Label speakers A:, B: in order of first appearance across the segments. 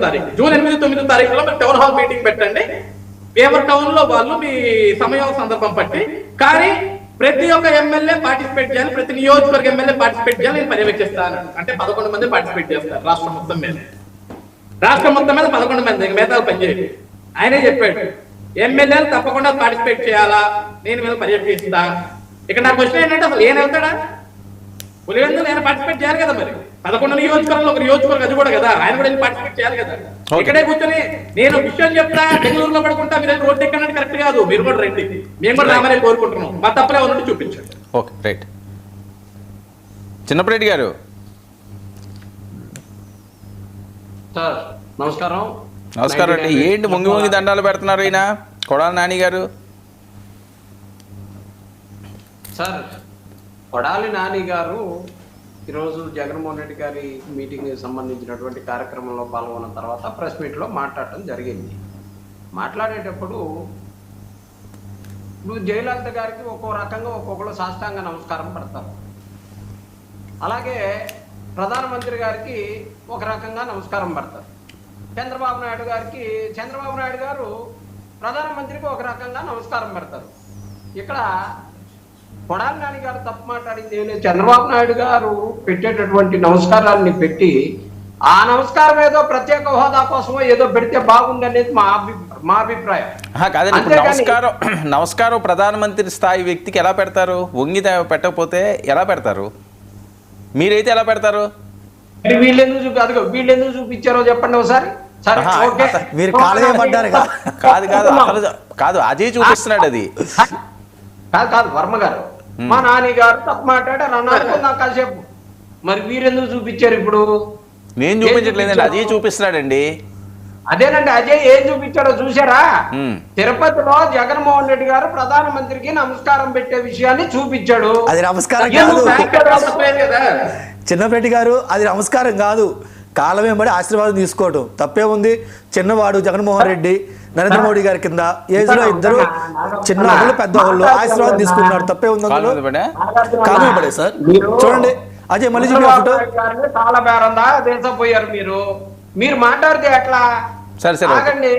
A: తారీఖు, జూన్ 8, 9 తారీఖులో మీరు town hall meeting పెట్టండి. ఎవరి టౌన్ లో వాళ్ళు మీ సమయం సందర్భం పట్టి, కానీ ప్రతి ఒక్క ఎమ్మెల్యే పార్టిసిపేట్ చేయాలి, ప్రతి నియోజకవర్గ ఎమ్మెల్యే పార్టిసిపేట్ చేయాలి, నేను పర్యవేక్షిస్తాను. అంటే 11 మంది పార్టిసిపేట్ చేస్తారు రాష్ట్రం మొత్తం మీద. 11 మంది మిగతా పనిచేయండి. ఆయనే చెప్పాడు ఎమ్మెల్యేలు తప్పకుండా పార్టిసిపేట్ చేయాలా, నేను మీద పర్యవేక్షిస్తా. ఇక్కడ నాకు క్వశ్చన్ ఏంటంటే అసలు ఏం వెళ్తాడా? పులివెందులు నేను పార్టిసిపేట్ చేయాలి కదా, మరి 11 నియోజకవర్గంలో ఒక నియోజకవర్గం అది కూడా కదా, ఆయన కూడా పార్టిసిపేట్ చేయాలి కదా. ఇక్కడే కూర్చొని నేను విషయం చెప్తా, బెంగళూరులో పడుకుంటా, మీరు రోడ్డు ఎక్కడానికి కరెక్ట్ కాదు. మీరు కూడా రండి, మేము కూడా రామని కోరుకుంటున్నాం. మా తప్పలే ఉన్నట్టు చూపించండి.
B: Okay, right. చిన్నపరెడ్డి గారు.
C: సార్ నమస్కారం.
B: నమస్కారం అండి. ఏంటి ముంగి దండాలు పెడుతున్నారు ఈయన కొడాలి నాని గారు?
C: సార్ కొడాలి నాని గారు ఈరోజు జగన్మోహన్ రెడ్డి గారి మీటింగ్ సంబంధించినటువంటి కార్యక్రమంలో పాల్గొన్న తర్వాత ప్రెస్ మీట్లో మాట్లాడటం జరిగింది. మాట్లాడేటప్పుడు ఇప్పుడు జయలలిత గారికి ఒక్కో రకంగా ఒక్కొక్కరు సాష్టాంగ నమస్కారం పెడతారు. అలాగే ప్రధానమంత్రి గారికి ఒక రకంగా నమస్కారం పెడతారు. చంద్రబాబు నాయుడు గారు ప్రధానమంత్రికి ఒక రకంగా నమస్కారం పెడతారు. ఇక్కడ కొడాలి నాని గారు తప్పు మాట్లాడింది ఏం లేదు. చంద్రబాబు నాయుడు గారు పెట్టేటటువంటి నమస్కారాన్ని పెట్టి ఆ నమస్కారం ఏదో ప్రత్యేక హోదా కోసమో ఏదో పెడితే బాగుంది అనేది మా అభిప్రాయం.
B: కాదండి, నమస్కారం ప్రధానమంత్రి స్థాయి వ్యక్తికి ఎలా పెడతారు? వంగి పెట్టకపోతే ఎలా పెడతారు? మీరైతే ఎలా పెడతారు?
C: వీళ్ళెందుకు చూపించారో చెప్పండి ఒకసారి.
D: మీరు కాదు
B: కాదు అజయ్ చూపిస్తున్నాడు. అది
C: కాదు వర్మ గారు, మా నాని గారు తప్పు మాట్లాడారు అన్నారు నాకు కాసేపు. మరి వీరెందుకు చూపించారు? ఇప్పుడు
B: నేను చూపించట్లేదండి, అజయ్ చూపిస్తున్నాడండి.
C: అదేనండి, అజయ్ ఏం చూపించాడో చూసారా? తిరుపతిలో జగన్మోహన్ రెడ్డి గారు ప్రధానమంత్రికి నమస్కారం పెట్టే విషయాన్ని చూపించాడు.
D: అది నమస్కారం చిన్నపరెడ్డి గారు, అది నమస్కారం కాదు. కాలం వెంబడి ఆశీర్వాదం తీసుకోవడం తప్పే ఉంది. చిన్నవాడు జగన్మోహన్ రెడ్డి నరేంద్ర మోడీ గారి కింద ఏజ్ లో ఇద్దరు చిన్న వాళ్ళు పెద్ద వాళ్ళు ఆశీర్వాదం తీసుకున్నారు. తప్పే ఉంది. కాలం వెంబడే సార్ చూడండి. అజయ్ మళ్ళీ
C: చాలా బేరందా దేశపోయారు మీరు మాట్లాడితే ఎట్లా? ఆగండి,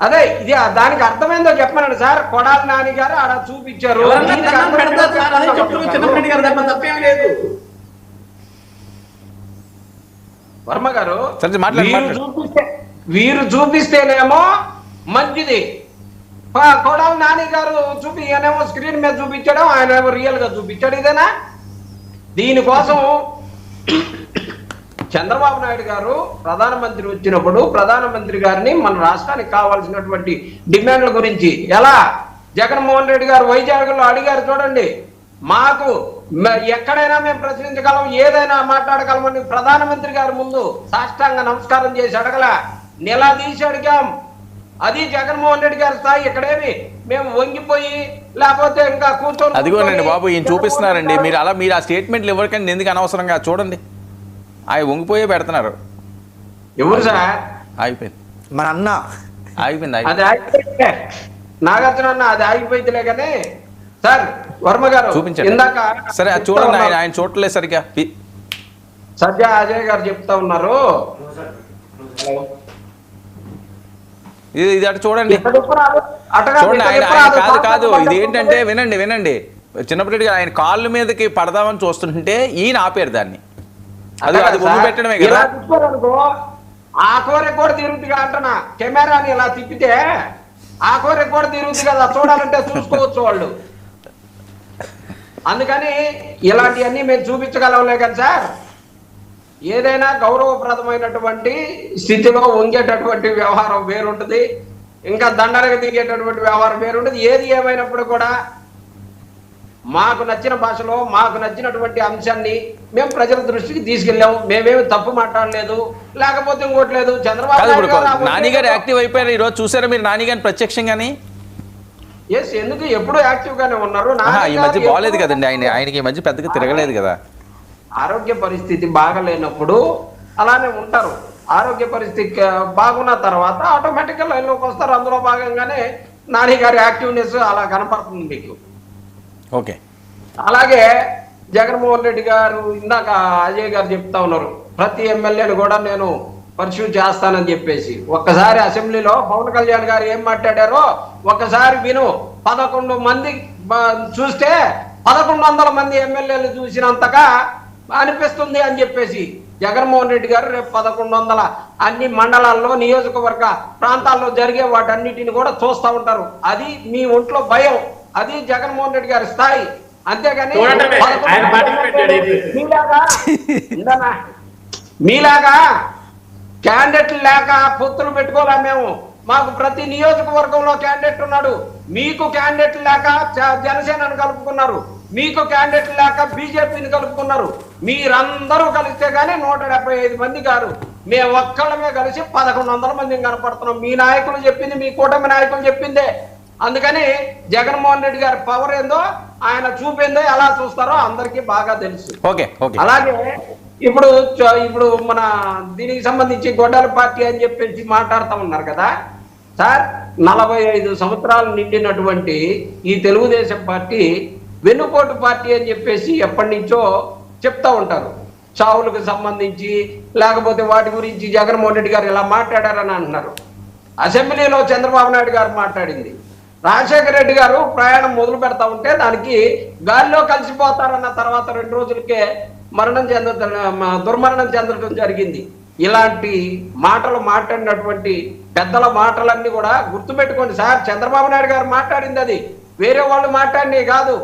C: అదే ఇది దానికి అర్థమైందో చెప్పనండి సార్. కొడాలి నాని గారు ఆడ చూపించారు. వర్మ గారు, వీరు చూపిస్తేనేమో మంచిది. కొడాలి నాని గారు ఈయనేమో స్క్రీన్ మీద చూపించడం, ఆయన ఏమో రియల్ గా చూపించాడు. ఇదేనా? దీనికోసం చంద్రబాబు నాయుడు గారు ప్రధానమంత్రి వచ్చినప్పుడు ప్రధానమంత్రి గారిని మన రాష్ట్రానికి కావాల్సినటువంటి డిమాండ్ల గురించి ఎలా జగన్మోహన్ రెడ్డి గారు వైజాగ్ లో అడిగారు. చూడండి, మాకు ఎక్కడైనా మేము ప్రశ్నించగలం, ఏదైనా మాట్లాడగలమని ప్రధానమంత్రి గారి ముందు సాష్టాంగ నమస్కారం చేసి అడగల, నిలదీసి అడిగాం. అది జగన్మోహన్ రెడ్డి గారి స్థాయి. ఇక్కడేమి మేము వంగిపోయి లేకపోతే ఇంకా కూర్చొని
B: అదిగోనండి బాబు, ఈయన చూపిస్తున్నారండి. మీరు ఆ స్టేట్మెంట్లు ఎవరికండి ఎందుకు అనవసరంగా? చూడండి, అవి వంగిపోయే పెడుతున్నారు.
C: ఎవరు సార్?
B: ఆగిపోయింది
D: మన అన్న,
B: ఆగిపోయింది.
C: అది ఆగిపోయింది నాగార్జున అన్న, అది ఆగిపోయిందిలే. కానీ సార్ వర్మ గారు
B: చూపించండి
C: ఇందాక.
B: సరే అది చూడండి, ఆయన చూడలేదు సరిగ్గా.
C: సజ్జ అజయ్ గారు చెప్తా ఉన్నారు.
B: ఇది అటు చూడండి, చూడండి. ఆయన కాదు ఇది ఏంటంటే, వినండి చిన్నపరెడ్డి గారు ఆయన కాళ్ళ మీదకి పడదామని చూస్తుంటే ఈయన ఆపేరు దాన్ని. అది ముందు పెట్టడమే కదా.
C: ఆ కోరె కూడా తిరుగుతుంది అంటున్నా. కెమెరాని ఇలా తిప్పితే ఆ కోరె కూడా తిరుగుతుంది కదా, చూడాలంటే చూసుకోవచ్చు వాళ్ళు. అందుకని ఇలాంటివన్నీ మేము చూపించగలవలే కదా సార్. ఏదైనా గౌరవప్రదమైనటువంటి స్థితిలో వంగేటటువంటి వ్యవహారం వేరుంటుంది, ఇంకా దండనగా దిగేటటువంటి వ్యవహారం వేరుంటుంది. ఏది ఏమైనప్పుడు కూడా మాకు నచ్చిన భాషలో మాకు నచ్చినటువంటి అంశాన్ని మేము ప్రజల దృష్టికి తీసుకెళ్ళాం. మేమేమి తప్పు మాట్లాడలేదు, లేకపోతే ఇంకోట్లేదు. చంద్రబాబు
B: నాని గారు యాక్టివ్ అయిపోయారు ఈరోజు. చూసారా మీరు నాని గారిని ప్రత్యక్షంగాని?
C: ఎస్, ఎందుకు ఎప్పుడు యాక్టివ్ గానే ఉన్నారు.
B: ఈ మధ్య బాగలేదు కదండి ఆయనకి, ఈ మధ్య పెద్దగా తిరగలేదు కదా.
C: ఆరోగ్య పరిస్థితి బాగలేనప్పుడు అలానే ఉంటారు. ఆరోగ్య పరిస్థితి బాగున్న తర్వాత ఆటోమేటిక్గా లైన్లోకి వస్తారు. అందులో భాగంగానే నాని గారి యాక్టివ్నెస్ అలా కనపడుతుంది మీకు.
B: ఓకే,
C: అలాగే జగన్మోహన్ రెడ్డి గారు ఇందాక అజయ్ గారు చెప్తా ఉన్నారు, ప్రతి ఎమ్మెల్యేలు కూడా నేను పర్సూ చేస్తానని చెప్పేసి ఒక్కసారి అసెంబ్లీలో పవన్ కళ్యాణ్ గారు ఏం మాట్లాడారో ఒక్కసారి విను. 11 మంది చూస్తే 1100 మంది ఎమ్మెల్యేలు చూసినంతగా అనిపిస్తుంది అని చెప్పేసి జగన్మోహన్ రెడ్డి గారు రేపు 1100 అన్ని మండలాల్లో నియోజకవర్గ ప్రాంతాల్లో జరిగే వాటన్నిటిని కూడా చూస్తూ ఉంటారు. అది మీ ఒంట్లో భయం, అది జగన్మోహన్ రెడ్డి గారి స్థాయి. అంతేగాని మీలాగా క్యాండిడేట్లు లేక పొత్తులు పెట్టుకోలే మేము. మాకు ప్రతి నియోజకవర్గంలో క్యాండిడేట్ ఉన్నాడు. మీకు క్యాండిడేట్లు లేక జనసేనను కలుపుకున్నారు, మీకు క్యాండిడేట్లు లేక బీజేపీని కలుపుకున్నారు. మీరందరూ కలిస్తే గానీ 175 మంది గారు, మేము ఒక్కళ్ళమే కలిసి 1100 మంది కనపడుతున్నాం. మీ నాయకులు చెప్పింది, మీ కూటమి నాయకులు చెప్పిందే. అందుకని జగన్మోహన్ రెడ్డి గారి పవర్ ఏందో, ఆయన చూపిందో ఎలా చూస్తారో అందరికీ బాగా తెలుసు. అలాగే ఇప్పుడు మన దీనికి సంబంధించి గొడ్డల పార్టీ అని చెప్పేసి మాట్లాడుతూ ఉన్నారు కదా సార్. 45 సంవత్సరాలు నిండినటువంటి ఈ తెలుగుదేశం పార్టీ వెన్నుపోటు పార్టీ అని చెప్పేసి ఎప్పటి నుంచో చెప్తా ఉంటారు. చావులకు సంబంధించి లేకపోతే వాటి గురించి జగన్మోహన్ రెడ్డి గారు ఇలా మాట్లాడారని అంటున్నారు. అసెంబ్లీలో చంద్రబాబు నాయుడు గారు మాట్లాడింది, రాజశేఖర రెడ్డి గారు ప్రయాణం మొదలు పెడతా ఉంటే దానికి గాలిలో కలిసిపోతారన్న తర్వాత 2 రోజులకే దుర్మరణం చెందడం జరిగింది. ఇలాంటి మాటలు మాట్లాడినటువంటి పెద్దల మాటలన్నీ కూడా గుర్తుపెట్టుకోండి సార్. చంద్రబాబు నాయుడు గారు మాట్లాడింది అది, వేరే వాళ్ళు మాట్లాడినవి కాదు.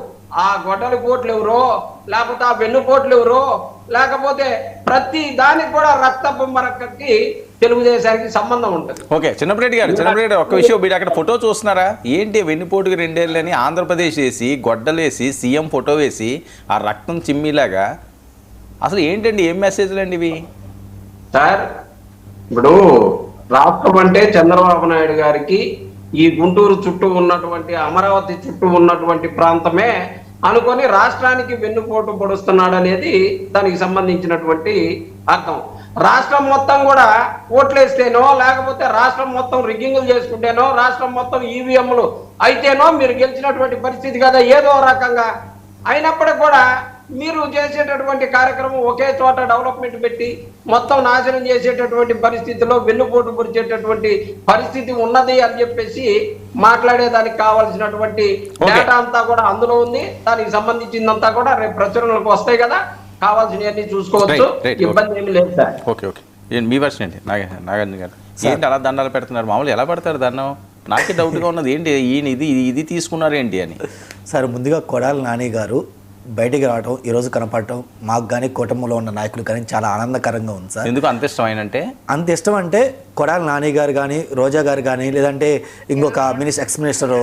C: ఆ గొడ్డలి పోట్లు ఎవరో, లేకపోతే ఆ వెన్నుపోట్లు ఎవరో, లేకపోతే ప్రతి దానికి కూడా రక్తపు మరకకి తెలుగుదేశానికి సంబంధం ఉంటుంది.
B: ఓకే, చిన్నప్పరెడ్డి గారు ఒక్క విషయం, మీరు అక్కడ ఫోటో చూస్తున్నారా ఏంటి? వెన్నుపోటుకి 2 ఏళ్ళని ఆంధ్రప్రదేశ్ వేసి గొడ్డలేసి సీఎం ఫోటో వేసి ఆ రక్తం చిమ్మిలాగా, అసలు ఏంటండి, ఏం మెసేజ్లు అండి ఇవి
C: సార్? ఇప్పుడు రాష్ట్రం అంటే చంద్రబాబు నాయుడు గారికి ఈ గుంటూరు చుట్టూ ఉన్నటువంటి, అమరావతి చుట్టూ ఉన్నటువంటి ప్రాంతమే అనుకొని రాష్ట్రానికి వెన్నుపోటు పొడుస్తున్నాడు అనేది దానికి సంబంధించినటువంటి అర్థం. రాష్ట్రం మొత్తం కూడా ఓట్లేస్తేనో, లేకపోతే రాష్ట్రం మొత్తం రిగ్గింగులు చేసుకుంటేనో, రాష్ట్రం మొత్తం ఈవీఎంలు అయితేనో మీరు గెలిచినటువంటి పరిస్థితి కదా ఏదో రకంగా. అయినప్పటికీ కూడా మీరు చేసేటటువంటి కార్యక్రమం ఒకే చోట డెవలప్మెంట్ పెట్టి మొత్తం నాశనం చేసేటటువంటి పరిస్థితిలో వెన్నుపోటు పొడిచేటటువంటి పరిస్థితి ఉన్నది అని చెప్పేసి మాట్లాడేదానికి కావాల్సినటువంటి డేటా అంతా కూడా అందులో ఉంది. దానికి సంబంధించిందంతా కూడా రేపు ప్రచురణలకు వస్తాయి కదా, కావాల్సినవన్నీ చూసుకోవచ్చు, ఇబ్బంది ఏమి లేదు సార్.
B: ఓకే, మీ వర్షన్ ఏంటి నాగార్జున గారు? ఏంటి అలా దండాలు పెడుతున్నారు? మామూలు ఎలా పెడతారు దండం? నాకే డౌట్గా ఉన్నది, ఏంటి ఈయన ఇది తీసుకున్నారు ఏంటి అని.
D: సార్, ముందుగా కొడాలి నాని గారు బయటికి రావటం, ఈరోజు కనపడటం మాకు కానీ కుటుంబంలో ఉన్న నాయకులు కానీ చాలా ఆనందకరంగా ఉంది సార్.
B: ఎందుకు అంత ఇష్టం? అంత
D: ఇష్టం అంటే కొడాలి నాని గారు కానీ, రోజా గారు కానీ, లేదంటే ఇంకొక ఎక్స్ మినిస్టర్